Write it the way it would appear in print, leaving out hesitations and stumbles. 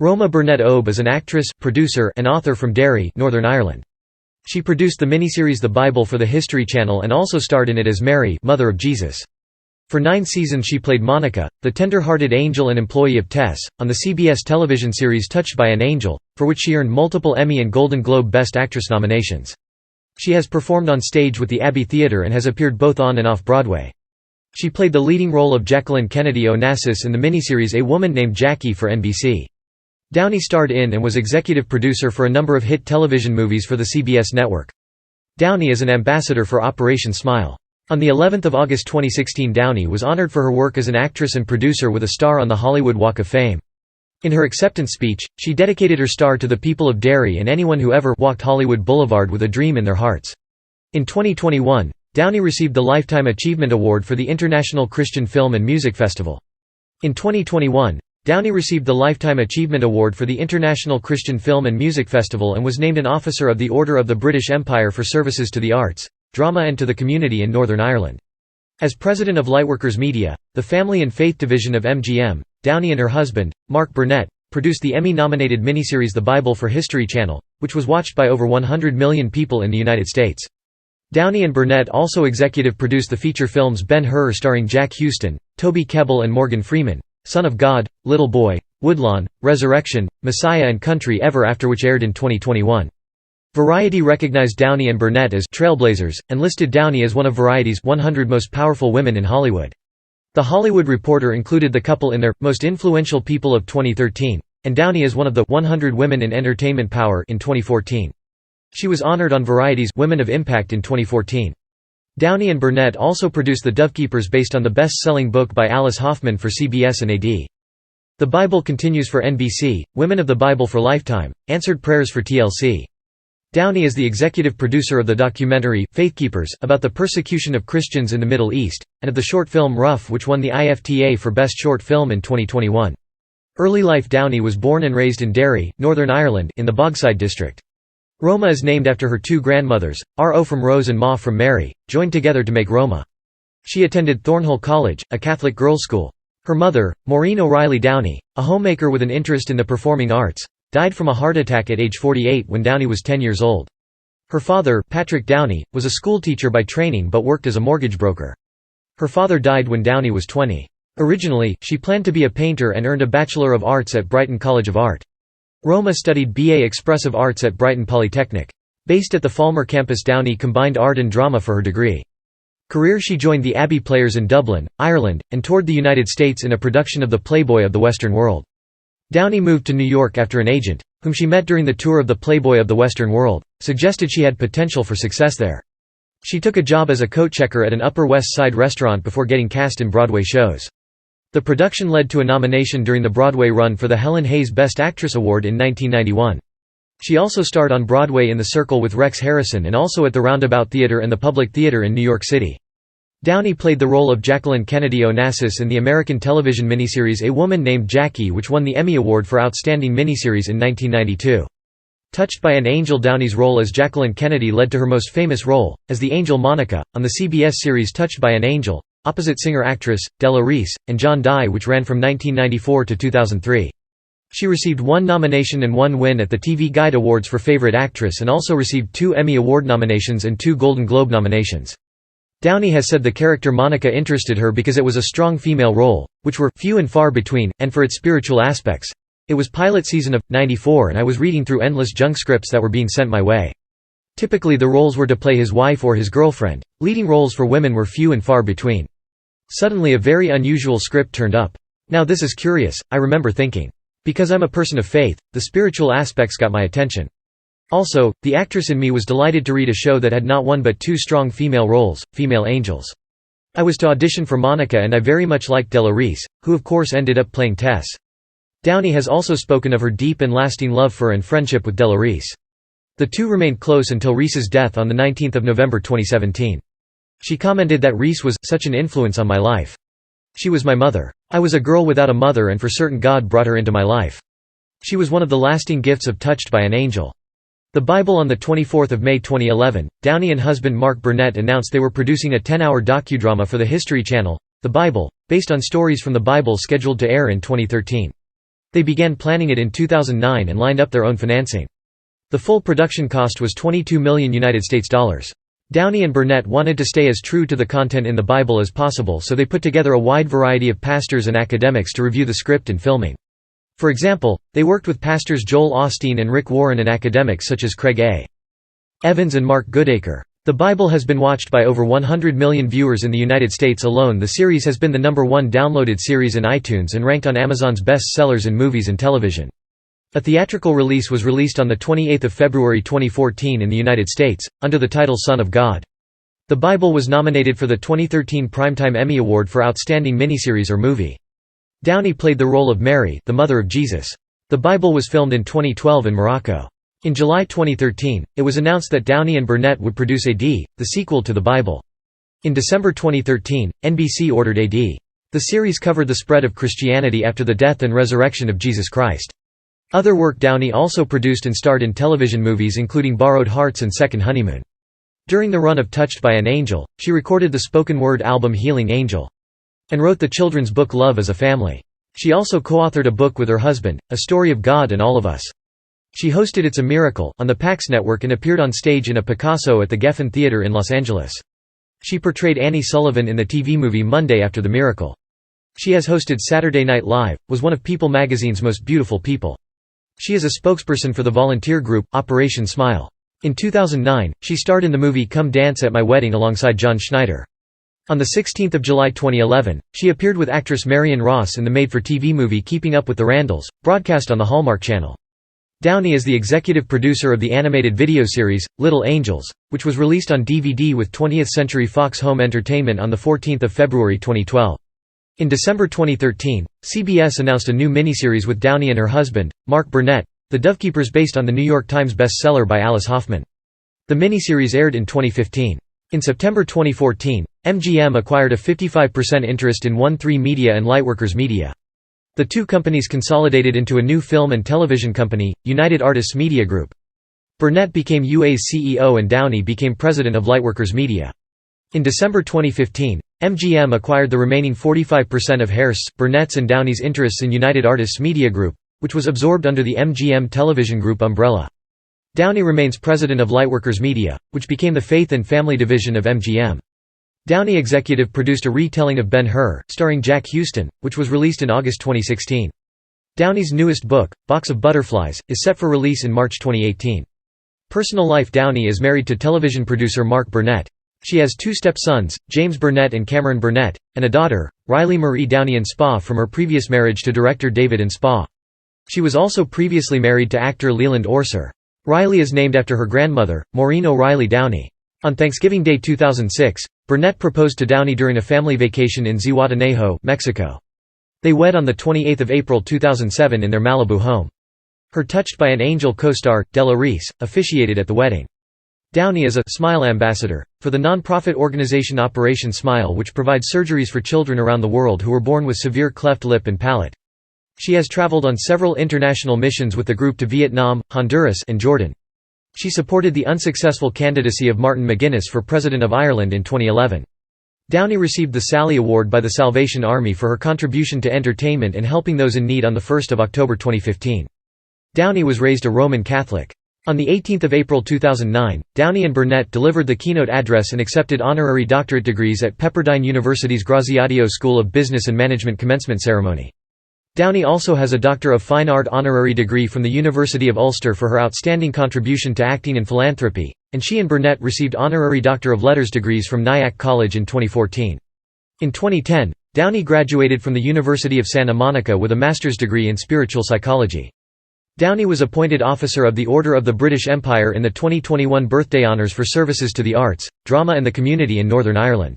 Roma Burnett OBE is an actress, producer, and author from Derry, Northern Ireland. She produced the miniseries The Bible for the History Channel and also starred in it as Mary, Mother of Jesus. For 9 seasons she played Monica, the tender-hearted angel and employee of Tess, on the CBS television series Touched by an Angel, for which she earned multiple Emmy and Golden Globe Best Actress nominations. She has performed on stage with the Abbey Theatre and has appeared both on and off Broadway. She played the leading role of Jacqueline Kennedy Onassis in the miniseries A Woman Named Jackie for NBC. Downey starred in and was executive producer for a number of hit television movies for the CBS network. Downey is an ambassador for Operation Smile. On the 11th of August 2016, Downey was honored for her work as an actress and producer with a star on the Hollywood Walk of Fame. In her acceptance speech, she dedicated her star to the people of Derry and anyone who ever walked Hollywood Boulevard with a dream in their hearts. In 2021, Downey received the Lifetime Achievement Award for the International Christian Film and Music Festival. In 2021, Downey received the Lifetime Achievement Award for the International Christian Film and Music Festival and was named an Officer of the Order of the British Empire for services to the arts, drama and to the community in Northern Ireland. As president of Lightworkers Media, the family and faith division of MGM, Downey and her husband, Mark Burnett, produced the Emmy-nominated miniseries The Bible for History Channel, which was watched by over 100 million people in the United States. Downey and Burnett also executive produced the feature films Ben-Hur starring Jack Huston, Toby Kebbell and Morgan Freeman, Son of God, Little Boy, Woodlawn, Resurrection, Messiah and Country Ever After, which aired in 2021. Variety recognized Downey and Burnett as trailblazers, and listed Downey as one of Variety's 100 most powerful women in Hollywood. The Hollywood Reporter included the couple in their Most Influential People of 2013, and Downey as one of the 100 Women in Entertainment Power in 2014. She was honored on Variety's Women of Impact in 2014. Downey and Burnett also produced The Dovekeepers based on the best-selling book by Alice Hoffman for CBS and AD. The Bible Continues for NBC, Women of the Bible for Lifetime, Answered Prayers for TLC. Downey is the executive producer of the documentary, Faithkeepers, about the persecution of Christians in the Middle East, and of the short film Rough, which won the IFTA for Best Short Film in 2021. Early life. Downey was born and raised in Derry, Northern Ireland, in the Bogside district. Roma is named after her 2 grandmothers, R.O. from Rose and Ma from Mary, joined together to make Roma. She attended Thornhill College, a Catholic girls' school. Her mother, Maureen O'Reilly Downey, a homemaker with an interest in the performing arts, died from a heart attack at age 48 when Downey was 10 years old. Her father, Patrick Downey, was a schoolteacher by training but worked as a mortgage broker. Her father died when Downey was 20. Originally, she planned to be a painter and earned a Bachelor of Arts at Brighton College of Art. Roma studied BA Expressive Arts at Brighton Polytechnic. Based at the Falmer campus, Downey combined art and drama for her degree. Career. She joined the Abbey Players in Dublin, Ireland, and toured the United States in a production of The Playboy of the Western World. Downey moved to New York after an agent, whom she met during the tour of The Playboy of the Western World, suggested she had potential for success there. She took a job as a coat checker at an Upper West Side restaurant before getting cast in Broadway shows. The production led to a nomination during the Broadway run for the Helen Hayes Best Actress Award in 1991. She also starred on Broadway in The Circle with Rex Harrison and also at the Roundabout Theatre and the Public Theatre in New York City. Downey played the role of Jacqueline Kennedy Onassis in the American television miniseries A Woman Named Jackie, which won the Emmy Award for Outstanding Miniseries in 1992. Touched by an Angel. Downey's role as Jacqueline Kennedy led to her most famous role, as the angel Monica, on the CBS series Touched by an Angel, opposite singer-actress, Della Reese, and John Dye, which ran from 1994 to 2003. She received 1 nomination and 1 win at the TV Guide Awards for Favorite Actress and also received 2 Emmy Award nominations and 2 Golden Globe nominations. Downey has said the character Monica interested her because it was a strong female role, which were few and far between, and for its spiritual aspects. It was pilot season of 94 and I was reading through endless junk scripts that were being sent my way. Typically the roles were to play his wife or his girlfriend. Leading roles for women were few and far between. Suddenly a very unusual script turned up. Now this is curious, I remember thinking. Because I'm a person of faith, the spiritual aspects got my attention. Also, the actress in me was delighted to read a show that had not 1 but 2 strong female roles, female angels. I was to audition for Monica and I very much liked Della Reese, who of course ended up playing Tess. Downey has also spoken of her deep and lasting love for and friendship with Della Reese. The two remained close until Reese's death on 19 November 2017. She commented that Reese was such an influence on my life. She was my mother. I was a girl without a mother and for certain God brought her into my life. She was one of the lasting gifts of Touched by an Angel. The Bible. On 24 May 2011, Downey and husband Mark Burnett announced they were producing a 10-hour docudrama for the History Channel, The Bible, based on stories from the Bible scheduled to air in 2013. They began planning it in 2009 and lined up their own financing. The full production cost was $22 million. Downey and Burnett wanted to stay as true to the content in the Bible as possible, so they put together a wide variety of pastors and academics to review the script and filming. For example, they worked with pastors Joel Osteen and Rick Warren and academics such as Craig A. Evans and Mark Goodacre. The Bible has been watched by over 100 million viewers in the United States alone. The series has been the #1 downloaded series in iTunes and ranked on Amazon's best sellers in movies and television. A theatrical release was released on 28 February 2014 in the United States, under the title Son of God. The Bible was nominated for the 2013 Primetime Emmy Award for Outstanding Miniseries or Movie. Downey played the role of Mary, the mother of Jesus. The Bible was filmed in 2012 in Morocco. In July 2013, it was announced that Downey and Burnett would produce AD, the sequel to the Bible. In December 2013, NBC ordered AD. The series covered the spread of Christianity after the death and resurrection of Jesus Christ. Other work: Downey also produced and starred in television movies including Borrowed Hearts and Second Honeymoon. During the run of Touched by an Angel, she recorded the spoken-word album Healing Angel. And wrote the children's book Love as a Family. She also co-authored a book with her husband, A Story of God and All of Us. She hosted It's a Miracle on the Pax Network and appeared on stage in a Picasso at the Geffen Theatre in Los Angeles. She portrayed Annie Sullivan in the TV movie Monday After the Miracle. She has hosted Saturday Night Live, was one of People magazine's most beautiful people. She is a spokesperson for the volunteer group, Operation Smile. In 2009, she starred in the movie Come Dance at My Wedding alongside John Schneider. On 16 July 2011, she appeared with actress Marion Ross in the made-for-TV movie Keeping Up with the Randalls, broadcast on the Hallmark Channel. Downey is the executive producer of the animated video series, Little Angels, which was released on DVD with 20th Century Fox Home Entertainment on 14 February 2012. In December 2013, CBS announced a new miniseries with Downey and her husband, Mark Burnett, The Dovekeepers, based on the New York Times bestseller by Alice Hoffman. The miniseries aired in 2015. In September 2014, MGM acquired a 55% interest in 1-3 Media and Lightworkers Media. The two companies consolidated into a new film and television company, United Artists Media Group. Burnett became UA's CEO and Downey became president of Lightworkers Media. In December 2015, MGM acquired the remaining 45% of Hearst's, Burnett's and Downey's interests in United Artists Media Group, which was absorbed under the MGM Television Group umbrella. Downey remains president of Lightworkers Media, which became the Faith and Family division of MGM. Downey executive produced a retelling of Ben-Hur, starring Jack Houston, which was released in August 2016. Downey's newest book, Box of Butterflies, is set for release in March 2018. Personal life: Downey is married to television producer Mark Burnett. She has two step-sons, James Burnett and Cameron Burnett, and a daughter, Riley Marie Downey Spa, from her previous marriage to director David Spa. She was also previously married to actor Leland Orser. Riley is named after her grandmother, Maureen O'Reilly Downey. On Thanksgiving Day 2006, Burnett proposed to Downey during a family vacation in Zihuatanejo, Mexico. They wed on 28 April 2007 in their Malibu home. Her Touched by an Angel co-star, Della Reese, officiated at the wedding. Downey is a Smile ambassador for the non-profit organization Operation Smile, which provides surgeries for children around the world who were born with severe cleft lip and palate. She has traveled on several international missions with the group to Vietnam, Honduras, and Jordan. She supported the unsuccessful candidacy of Martin McGuinness for President of Ireland in 2011. Downey received the Sally Award by the Salvation Army for her contribution to entertainment and helping those in need on 1 October 2015. Downey was raised a Roman Catholic. On 18 April 2009, Downey and Burnett delivered the keynote address and accepted honorary doctorate degrees at Pepperdine University's Graziadio School of Business and Management commencement ceremony. Downey also has a Doctor of Fine Art honorary degree from the University of Ulster for her outstanding contribution to acting and philanthropy, and she and Burnett received honorary Doctor of Letters degrees from Nyack College in 2014. In 2010, Downey graduated from the University of Santa Monica with a master's degree in spiritual psychology. Downey was appointed Officer of the Order of the British Empire in the 2021 Birthday Honours for services to the arts, drama and the community in Northern Ireland.